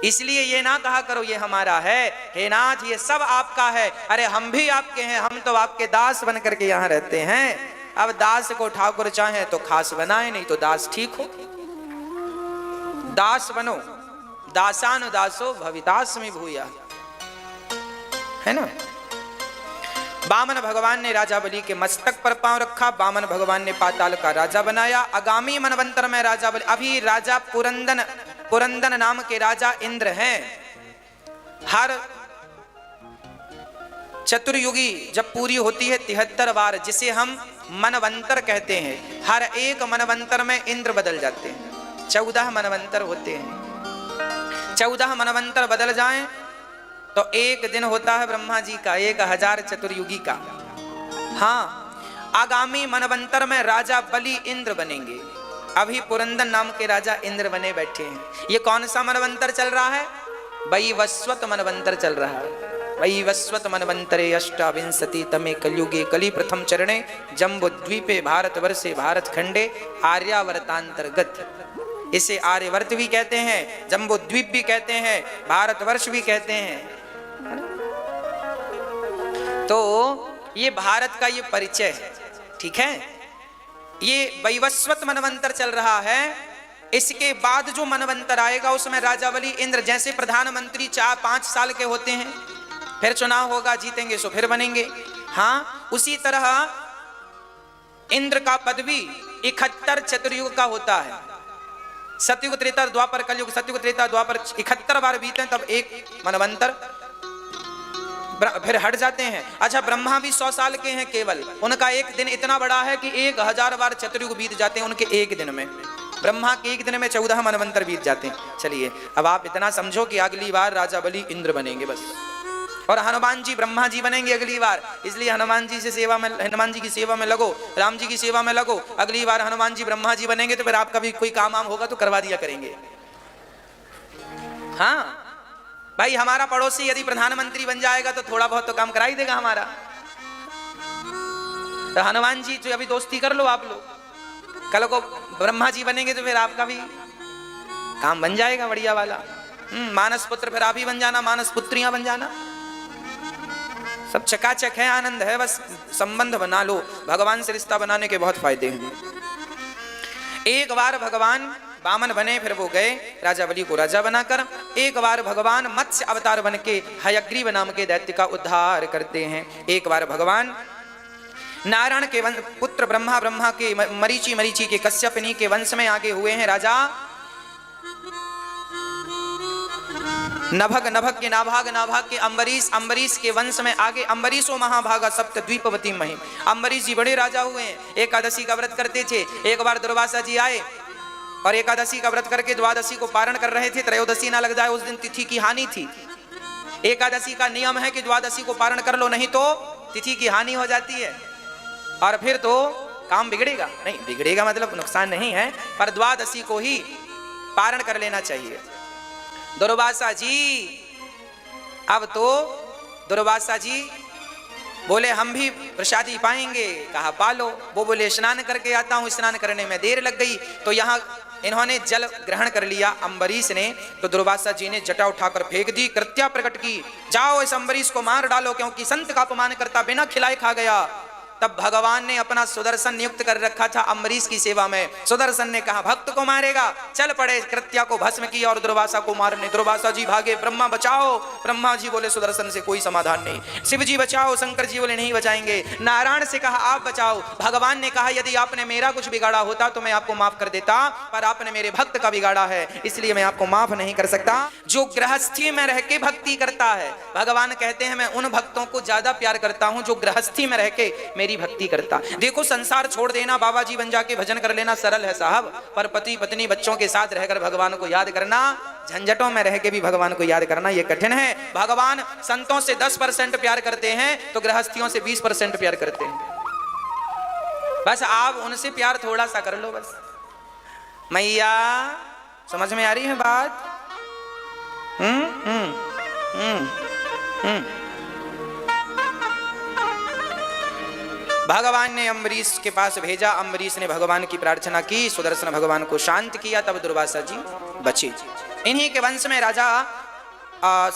Speaker 1: इसलिए ये ना कहा करो ये हमारा है, हे नाथ ये सब आपका है। अरे हम भी आपके हैं, हम तो आपके दास बन करके यहाँ रहते हैं। अब दास को ठाकुर चाहे तो खास बनाए, नहीं तो दास ठीक हो, दास बनो। दासानुदासो भवितास्मि भूया, है ना। वामन भगवान ने राजा बलि के मस्तक पर पांव रखा, वामन भगवान ने पाताल का राजा बनाया। आगामी मनवंतर में राजा बलि, अभी राजा पुरंदन नाम के राजा इंद्र हैं। हर चतुर्युगी जब पूरी होती है 73 बार, जिसे हम मनवंतर कहते हैं, हर एक मनवंतर में इंद्र बदल जाते हैं। 14 मनवंतर होते हैं। 14 मनवंतर बदल जाएं तो एक दिन होता है ब्रह्मा जी का, 1000 चतुर्युगी का। हाँ, आगामी मनवंतर में राजा बलि इंद्र बनेंगे। अभी पुरंदन नाम के राजा इंद्र बने बैठे हैं। ये कौन सा मनवंतर चल रहा है? वैवस्वत मनवंतर चल रहा है। वैवस्वत मनवंतरे अष्टाविंशति तमे कलयुगे कलि प्रथम चरणे जम्बुद्वीपे भारतवर्षे भारत खंडे आर्यावर्तांतर्गत। इसे आर्यवर्त भी कहते हैं, जम्बुद्वीप भी कहते हैं, भारतवर्ष भी कहते हैं। तो ये भारत का ये परिचय है, ठीक है। ये वैवस्वत मनवंतर चल रहा है। इसके बाद जो मनवंतर आएगा उसमें राजा बलि इंद्र, जैसे प्रधानमंत्री 4-5 साल के होते हैं, फिर चुनाव होगा, जीतेंगे सो फिर बनेंगे। हाँ, उसी तरह इंद्र का पद भी 71 चतुर्युग का होता है। सतयुग त्रेता द्वापर कलयुग, सतयुग त्रेता द्वापर 71 बार बीते तब एक मनवंतर, फिर हट जाते हैं। अच्छा, ब्रह्मा भी 100 साल के हैं केवल, उनका एक दिन इतना बड़ा है कि 1000 बार चतुर्युग बीत जाते हैं उनके एक दिन में। ब्रह्मा के एक दिन में 14 मनवंतर बीत जाते हैं। चलिए, अब आप इतना समझो कि अगली बार राजा बलि इंद्र बनेंगे बस, और हनुमान जी ब्रह्मा जी बनेंगे अगली बार। इसलिए हनुमान जी की सेवा में लगो, राम जी की सेवा में लगो। अगली बार हनुमान जी ब्रह्मा जी बनेंगे तो फिर आपका भी कोई काम आम होगा तो करवा दिया करेंगे। हाँ भाई, हमारा पड़ोसी यदि प्रधानमंत्री बन जाएगा तो थोड़ा बहुत तो काम करा ही देगा हमारा। तो हनुमान जी तो अभी दोस्ती कर लो आप लोग, कल को ब्रह्मा जी बनेंगे तो फिर आपका भी काम बन जाएगा बढ़िया वाला। मानस पुत्र फिर आप ही बन जाना, मानस पुत्रियां बन जाना, सब चकाचक है, आनंद है। बस संबंध बना लो, भगवान से रिश्ता बनाने के बहुत फायदे हैं। एक बार भगवान वामन बने, फिर वो गए राजा बलि को राजा बनाकर। एक बार भगवान मत्स्य अवतार बन के हयग्रीव नाम के दैत्य का उद्धार करते हैं। एक बार भगवान नारायण के पुत्र ब्रह्मा के मरीचि के कश्यपिनी के वंश में आगे हुए हैं राजा नभग के नाभाग के अम्बरीश के वंश में आगे अम्बरीशो महाभागा सप्त द्वीपवती महिम। अम्बरीश जी बड़े राजा हुए हैं, एकादशी का व्रत करते थे। एक बार दुर्वासा जी आए और एकादशी का व्रत करके द्वादशी को पारण कर रहे थे, त्रयोदशी ना लग जाए उस दिन तिथि की हानि थी। एकादशी का नियम है कि द्वादशी को पारण कर लो, नहीं तो तिथि की हानि हो जाती है और फिर तो काम बिगड़ेगा। नहीं बिगड़ेगा मतलब नुकसान नहीं है, पर द्वादशी को ही पारण कर लेना चाहिए। दुर्वासा जी, अब तो दुर्वासा जी बोले हम भी प्रसादी पाएंगे, कहा पालो। वो बोले स्नान करके आता हूँ, स्नान करने में देर लग गई। तो यहाँ इन्होंने जल ग्रहण कर लिया अम्बरीश ने, तो दुर्वासा जी ने जटा उठाकर फेंक दी, कृत्या प्रकट की, जाओ इस अम्बरीश को मार डालो, क्योंकि संत का अपमान करता बिना खिलाए खा गया। तब भगवान ने अपना सुदर्शन नियुक्त कर रखा था अम्बरीश की सेवा में। सुदर्शन ने कहा भक्त को मारेगा, चल पड़े, कृत्या को भस्म किया और दुर्वासा को मारने। दुर्वासा जी भागे, ब्रह्मा बचाओ। ब्रह्मा जी बोले सुदर्शन से कोई समाधान नहीं। शिव जी बचाओ, शंकर जी बोले नहीं बचाएंगे। नारायण से कहा आप बचाओ। भगवान ने कहा यदि आपने मेरा कुछ बिगाड़ा होता तो मैं आपको माफ कर देता, पर आपने मेरे भक्त का बिगाड़ा है, इसलिए मैं आपको माफ नहीं कर सकता। जो गृहस्थी में रह के भक्ति करता है, भगवान कहते हैं मैं उन भक्तों को ज्यादा प्यार करता हूं जो गृहस्थी में रह के मेरी भक्ति करता। देखो संसार छोड़ देना, बाबा जी बन जाके भजन कर लेना सरल है साहब, पर पति पत्नी बच्चों के साथ रहकर भगवान को याद करना, झंझटों में रह के भी भगवान को याद करना ये कठिन है। भगवान संतों से 10% प्यार करते हैं तो गृहस्थियों से 20% प्यार करते हैं। बस आप उनसे प्यार थोड़ा सा कर लो बस। मैया समझ में आ रही है बात? भगवान ने अम्बरीश के पास भेजा। अम्बरीश ने भगवान की प्रार्थना की, सुदर्शन भगवान को शांत किया, तब दुर्वासा जी बचे। इन्हीं के वंश में राजा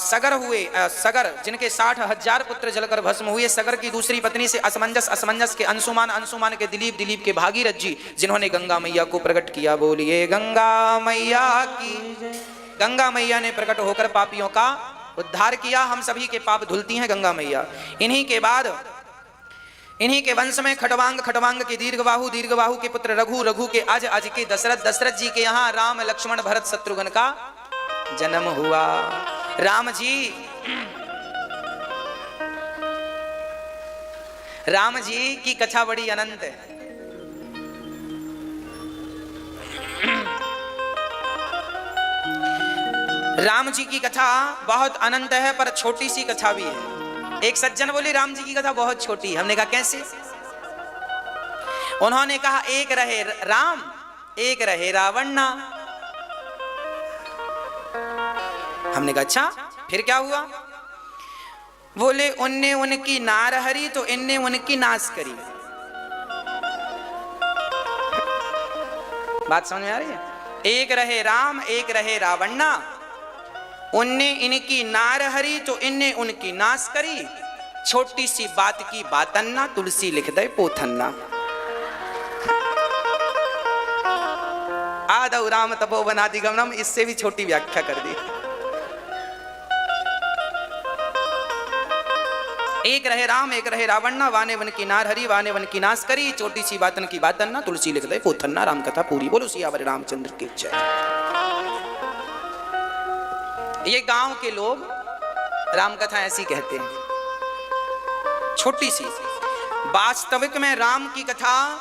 Speaker 1: सगर हुए। सगर जिनके 60,000 पुत्र जलकर भस्म हुए। सगर की दूसरी पत्नी से असमंजस के अंशुमान, अंशुमान के दिलीप के भागीरथ जी, जिन्होंने गंगा मैया को प्रकट किया। बोलिए गंगा मैया की। गंगा मैया ने प्रकट होकर पापियों का उद्धार किया। हम सभी के पाप धुलती हैं गंगा मैया। इन्हीं के बाद इन्हीं के वंश में खटवांग के दीर्घबाहु के पुत्र रघु के आज के दशरथ जी के यहाँ राम लक्ष्मण भरत शत्रुघ्न का जन्म हुआ। राम जी की कथा बड़ी अनंत है। राम जी की कथा बहुत अनंत है, पर छोटी सी कथा भी है। एक सज्जन बोले राम जी की कथा बहुत छोटी। हमने कहा कैसे? उन्होंने कहा एक रहे राम, एक रहे रावण ना। हमने कहा अच्छा फिर क्या हुआ? बोले उनने उनकी नार हरी तो इनने उनकी नाश करी। बात समझ में आ रही है? एक रहे राम, एक रहे रावण ना। उनने इनकी नार हरी तो इनने उनकी नाश करी। छोटी सी बात की बातन्ना, तुलसी लिख दे पोथन्ना। आदौ राम तपोवनादि गमनम, इससे भी छोटी व्याख्या कर दी। एक रहे राम, एक रहे रावण ना। वाने वन की नार हरी, वाने वन की नाश करी। छोटी सी बातन की बातन्ना, तुलसी लिख दे पोथन्ना। राम कथा पूरी। बोलो सियावर रामचंद्र की जय। ये गांव के लोग राम कथा ऐसी कहते हैं, छोटी सी। वास्तविक में राम की कथा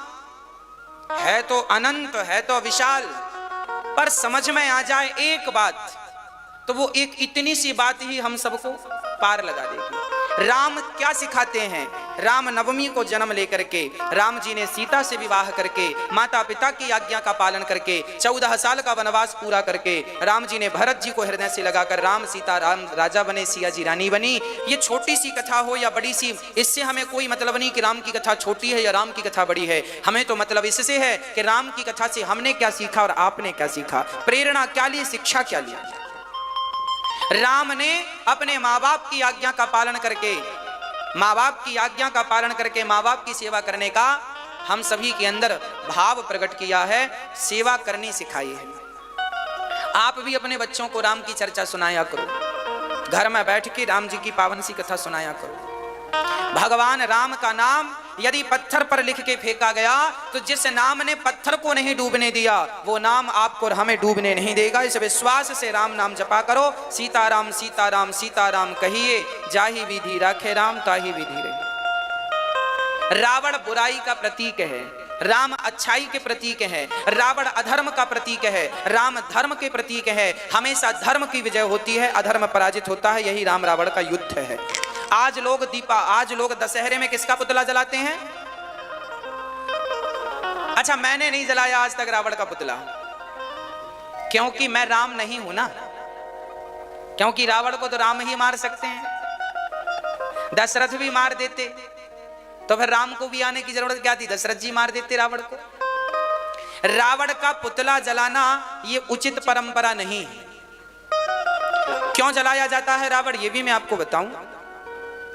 Speaker 1: है तो अनंत, है तो विशाल, पर समझ में आ जाए एक बात तो वो एक इतनी सी बात ही हम सबको पार लगा देगी। राम क्या सिखाते हैं? राम नवमी को जन्म लेकर के, राम जी ने सीता से विवाह करके, माता पिता की आज्ञा का पालन करके, 14 साल का वनवास पूरा करके, राम जी ने भरत जी को हृदय से लगाकर राम सीता राम राजा बने, सिया जी रानी बनी। ये छोटी सी कथा हो या बड़ी सी, इससे हमें कोई मतलब नहीं कि राम की कथा छोटी है या राम की कथा बड़ी है। हमें तो मतलब इससे है कि राम की कथा से हमने क्या सीखा और आपने क्या सीखा, प्रेरणा क्या ली, शिक्षा क्या ली। राम ने अपने माँ बाप की आज्ञा का पालन करके, माँ बाप की आज्ञा का पालन करके माँ बाप की सेवा करने का हम सभी के अंदर भाव प्रकट किया है, सेवा करनी सिखाई है। आप भी अपने बच्चों को राम की चर्चा सुनाया करो, घर में बैठ के राम जी की पावन सी कथा सुनाया करो। भगवान राम का नाम यदि पत्थर पर लिख के फेंका गया तो जिस नाम ने पत्थर को नहीं डूबने दिया वो नाम आपको और हमें डूबने नहीं देगा। इस विश्वास से राम नाम जपा करो। सीताराम सीताराम सीताराम कहिए, जाहि विधि राखे राम ताहि विधि रहे। रावण बुराई का प्रतीक है, राम अच्छाई के प्रतीक है। रावण अधर्म का प्रतीक है, राम धर्म के प्रतीक है। हमेशा धर्म की विजय होती है, अधर्म पराजित होता है। यही राम रावण का युद्ध है। आज लोग दशहरे में किसका पुतला जलाते हैं? अच्छा, मैंने नहीं जलाया आज तक रावण का पुतला, क्योंकि मैं राम नहीं हूं ना। क्योंकि रावण को तो राम ही मार सकते हैं। दशरथ भी मार देते तो फिर राम को भी आने की जरूरत क्या थी? दशरथ जी मार देते रावण को। रावण का पुतला जलाना ये उचित परंपरा नहीं है। क्यों जलाया जाता है रावण, ये भी मैं आपको बताऊं।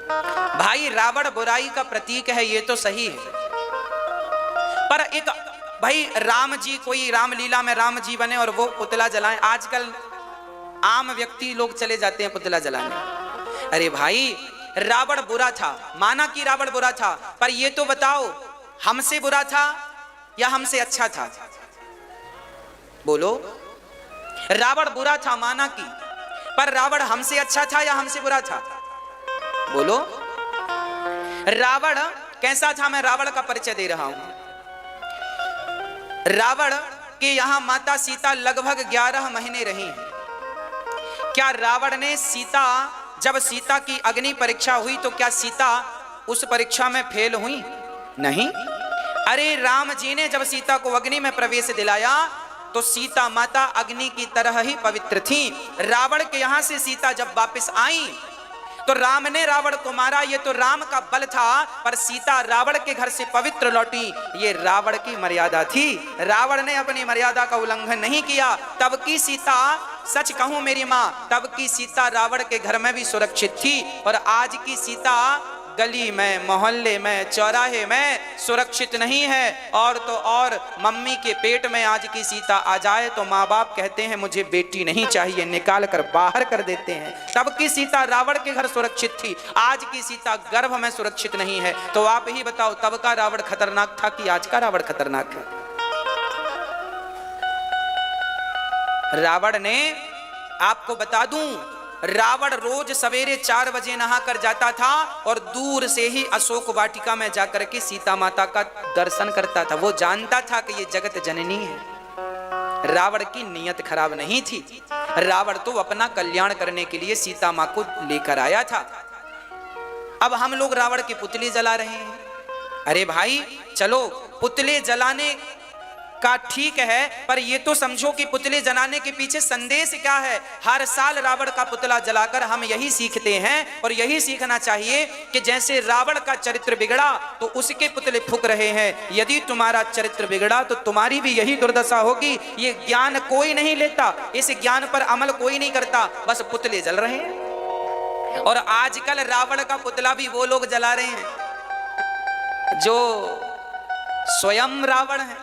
Speaker 1: भाई रावण बुराई का प्रतीक है, ये तो सही है, पर एक भाई राम जी, कोई रामलीला में राम जी बने और वो पुतला जलाएं। आजकल आम व्यक्ति लोग चले जाते हैं पुतला जलाने। अरे भाई रावण बुरा था, माना कि रावण बुरा था, पर ये तो बताओ हमसे बुरा था या हमसे अच्छा था? बोलो। रावण बुरा था माना कि, पर रावण हमसे अच्छा था या हमसे बुरा था? बोलो। रावण कैसा था? मैं रावण का परिचय दे रहा हूं। रावण के यहां माता सीता लगभग 11 महीने रही हैं। क्या रावण ने सीता, जब सीता की अग्नि परीक्षा हुई तो क्या सीता उस परीक्षा में फेल हुई? नहीं। अरे राम जी ने जब सीता को अग्नि में प्रवेश दिलाया तो सीता माता अग्नि की तरह ही पवित्र थी। रावण के यहां से सीता जब वापस आई तो राम ने रावण को मारा, ये तो राम का बल था, पर सीता रावण के घर से पवित्र लौटी, ये रावण की मर्यादा थी। रावण ने अपनी मर्यादा का उल्लंघन नहीं किया, तब की सीता, सच कहूं मेरी मां, तब की सीता रावण के घर में भी सुरक्षित थी, और आज की सीता गली में, मोहल्ले में, चौराहे में सुरक्षित नहीं है। और तो और मम्मी के पेट में आज की सीता आ जाए तो माँ बाप कहते हैं मुझे बेटी नहीं चाहिए, निकाल कर बाहर कर देते हैं। तब की सीता रावण के घर सुरक्षित थी, आज की सीता गर्भ में सुरक्षित नहीं है। तो आप ही बताओ तब का रावण खतरनाक था कि आज का रावण खतरनाक है? रावण ने, आपको बता दूं, रावण रोज सवेरे 4 बजे नहा कर जाता था और दूर से ही अशोक वाटिका में जाकर के सीता माता का दर्शन करता था। वो जानता था कि ये जगत जननी है। रावण की नीयत खराब नहीं थी, रावण तो अपना कल्याण करने के लिए सीता मां को लेकर आया था। अब हम लोग रावण की पुतली जला रहे हैं। अरे भाई चलो, पुतले जलाने का ठीक है, पर ये तो समझो कि पुतले जलाने के पीछे संदेश क्या है। हर साल रावण का पुतला जलाकर हम यही सीखते हैं और यही सीखना चाहिए कि जैसे रावण का चरित्र बिगड़ा तो उसके पुतले फूंक रहे हैं, यदि तुम्हारा चरित्र बिगड़ा तो तुम्हारी भी यही दुर्दशा होगी। ये ज्ञान कोई नहीं लेता, इस ज्ञान पर अमल कोई नहीं करता, बस पुतले जल रहे हैं। और आजकल रावण का पुतला भी वो लोग जला रहे हैं जो स्वयं रावण है।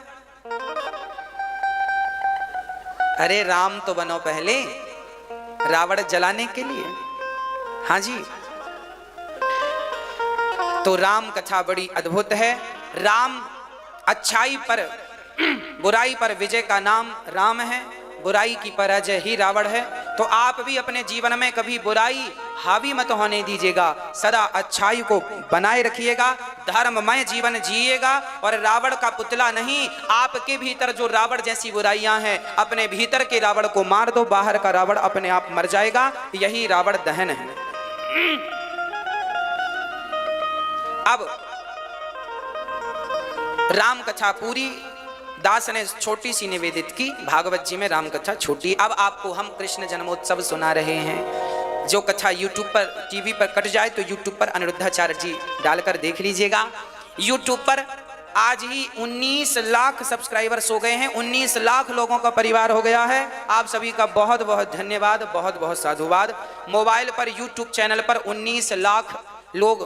Speaker 1: अरे राम तो बनो पहले, रावण जलाने के लिए। हाँ जी, तो राम कथा बड़ी अद्भुत है। राम अच्छाई पर, बुराई पर विजय का नाम राम है, बुराई की पराजय ही रावण है। तो आप भी अपने जीवन में कभी बुराई हावी मत होने दीजिएगा, सदा अच्छाई को बनाए रखिएगा, धर्ममय जीवन जिएगा और रावण का पुतला नहीं, आपके भीतर जो रावण जैसी बुराइयां हैं, अपने भीतर के रावण को मार दो, बाहर का रावण अपने आप मर जाएगा। यही रावण दहन है। अब राम कथा पूरी दास ने छोटी सी निवेदित की, भागवत जी में राम कथा छोटी। अब आपको हम कृष्ण जन्मोत्सव सुना रहे हैं। जो कथा यूट्यूब पर, टीवी पर कट जाए तो यूट्यूब पर अनिरुद्धाचार्य जी डालकर देख लीजिएगा। यूट्यूब पर आज ही 19 लाख सब्सक्राइबर्स हो गए हैं, 19 लाख लोगों का परिवार हो गया है। आप सभी का बहुत बहुत धन्यवाद, बहुत बहुत साधुवाद। मोबाइल पर यूट्यूब चैनल पर 19 लाख लोग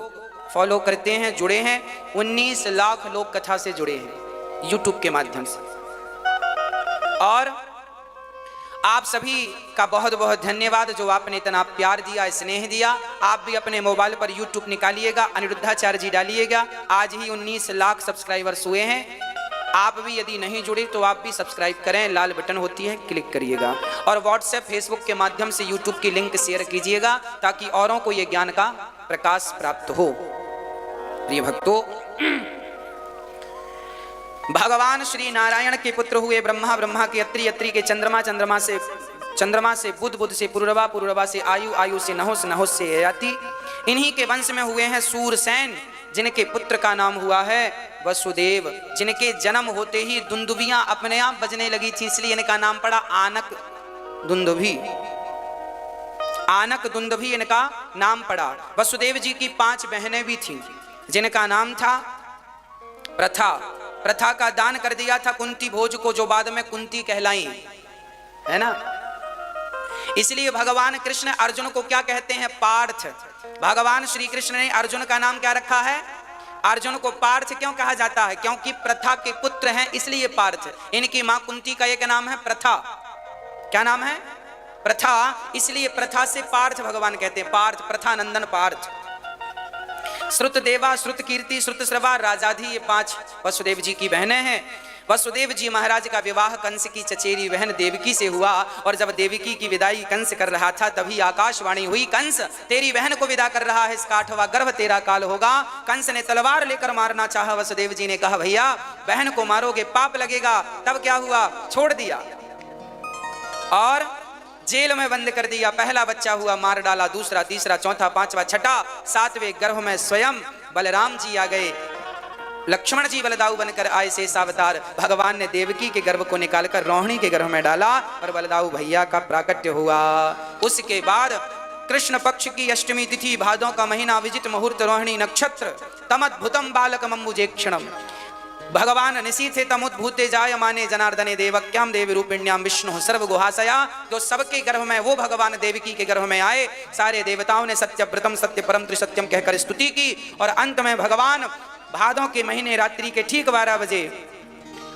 Speaker 1: फॉलो करते हैं, जुड़े हैं। 19 लाख लोग कथा से जुड़े हैं यूट्यूब के माध्यम से। और आप सभी का बहुत बहुत धन्यवाद जो आपने इतना प्यार दिया, स्नेह दिया। आप भी अपने मोबाइल पर यूट्यूब निकालिएगा, अनिरुद्धाचार्य जी डालिएगा। आज ही 19 लाख सब्सक्राइबर्स हुए हैं। आप भी यदि नहीं जुड़े तो आप भी सब्सक्राइब करें, लाल बटन होती है, क्लिक करिएगा। और व्हाट्सएप, फेसबुक के माध्यम से यूट्यूब की लिंक शेयर कीजिएगा ताकि औरों को ये ज्ञान का प्रकाश प्राप्त हो। प्रिय भक्तों, भगवान श्री नारायण के पुत्र हुए ब्रह्मा, ब्रह्मा के अत्रि, अत्रि के चंद्रमा, चंद्रमा से बुध, बुध से पुरुरवा, पुरुरवा से आयु, आयु से नहुस, नहुस से ययाति। इन्हीं के वंश में हुए हैं सूरसेन, जिनके पुत्र का नाम हुआ है वसुदेव, जिनके जन्म होते ही दुंदुभियां अपने आप बजने लगी थी, इसलिए इनका नाम पड़ा आनक दुंदुभी। आनक दुंदुभी इनका नाम पड़ा। वसुदेव जी की 5 बहनें भी थीं, जिनका नाम था प्रथा। प्रथा का दान कर दिया था कुंती भोज को, जो बाद में कुंती कहलाई, है ना। इसलिए भगवान कृष्ण अर्जुन को क्या कहते हैं? पार्थ। भगवान श्री कृष्ण ने अर्जुन का नाम क्या रखा है? अर्जुन को पार्थ क्यों कहा जाता है? क्योंकि प्रथा के पुत्र हैं, इसलिए पार्थ। इनकी मां कुंती का एक नाम है प्रथा। क्या नाम है? प्रथा। इसलिए प्रथा से पार्थ भगवान कहते हैं। पार्थ, प्रथा नंदन पार्थ। श्रुत देवा, श्रुत कीर्ति, श्रुत श्रवा, राजाधि, ये 5 वसुदेव जी की बहनें हैं। वसुदेव जी महाराज का विवाह कंस की चचेरी बहन देवकी से हुआ, और जब देवकी की विदाई कंस कर रहा था तभी आकाशवाणी हुई, कंस तेरी बहन को विदा कर रहा है, इसका 8वां गर्भ तेरा काल होगा। कंस ने तलवार लेकर मारना चाहा, वसुदेव जी ने कहा भैया बहन को मारोगे पाप लगेगा। तब क्या हुआ? छोड़ दिया और जेल में बंद कर दिया। पहला बच्चा हुआ, मार डाला। दूसरा, तीसरा, चौथा, 5वां, छठा, 7वें गर्भ में स्वयं बलराम जी आ गए। लक्ष्मण जी बलदाऊ बनकर आए शेष अवतार। भगवान ने देवकी के गर्भ को निकालकर रोहिणी के गर्भ में डाला और बलदाऊ भैया का प्राकट्य हुआ। उसके बाद कृष्ण पक्ष की अष्टमी तिथि, भादों का महीना, विजित मुहूर्त, रोहिणी नक्षत्र, तमद्भुतम बालकम अम्बुजेक्षणम। भगवान निशी थे तमुद्भूते जायमाने जनार्दने देवक्याम देवी रूपिण्याम विष्णु सर्वगुहाशया। जो सबके गर्भ में वो भगवान देवकी के गर्भ में आए। सारे देवताओं ने सत्यव्रतम सत्य परम त्रिसत्यम कहकर स्तुति की, और अंत में भगवान भादों के महीने रात्रि के ठीक 12 बजे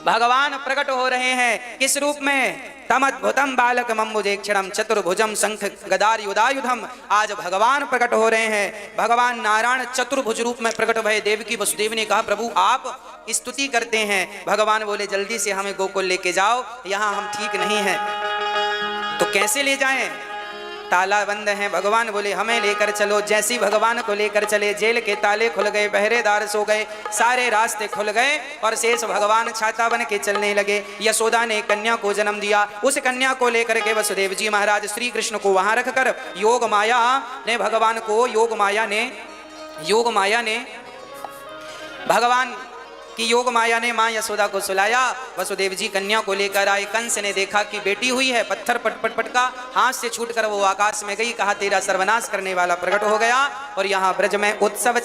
Speaker 1: भगवान प्रकट हो रहे हैं। किस रूप में? तमद्भुतम बालकम अम्बुजेक्षणम चतुर्भुजम शंख गदार युधायुधम। आज भगवान प्रकट हो रहे हैं। भगवान नारायण चतुर्भुज रूप में प्रकट भये। देवकी वसुदेव ने कहा प्रभु आप स्तुति करते हैं। भगवान बोले जल्दी से हमें गोकुल लेके जाओ, यहाँ हम ठीक नहीं हैं। तो कैसे ले जाएं? ताला बंद है। भगवान बोले हमें लेकर चलो। जैसी भगवान को लेकर चले, जेल के ताले खुल गए, पहरेदार सो गए, सारे रास्ते खुल गए और शेष भगवान छाता बन के चलने लगे। यशोदा ने कन्या को जन्म दिया। उस कन्या को लेकर के वसुदेव जी महाराज श्री कृष्ण को वहां रखकर योग माया ने भगवान को, योग माया ने भगवान कि योग माया ने मां यशोदा को सुलाया। वसुदेव जी कन्या को लेकर आए। कंस ने देखा कि बेटी हुई है, पत्थर पट पटका, हाथ से छूटकर वो आकाश में गई। कहा तेरा सर्वनाश करने वाला प्रकट हो गया। और यहाँ ब्रज में उत्सव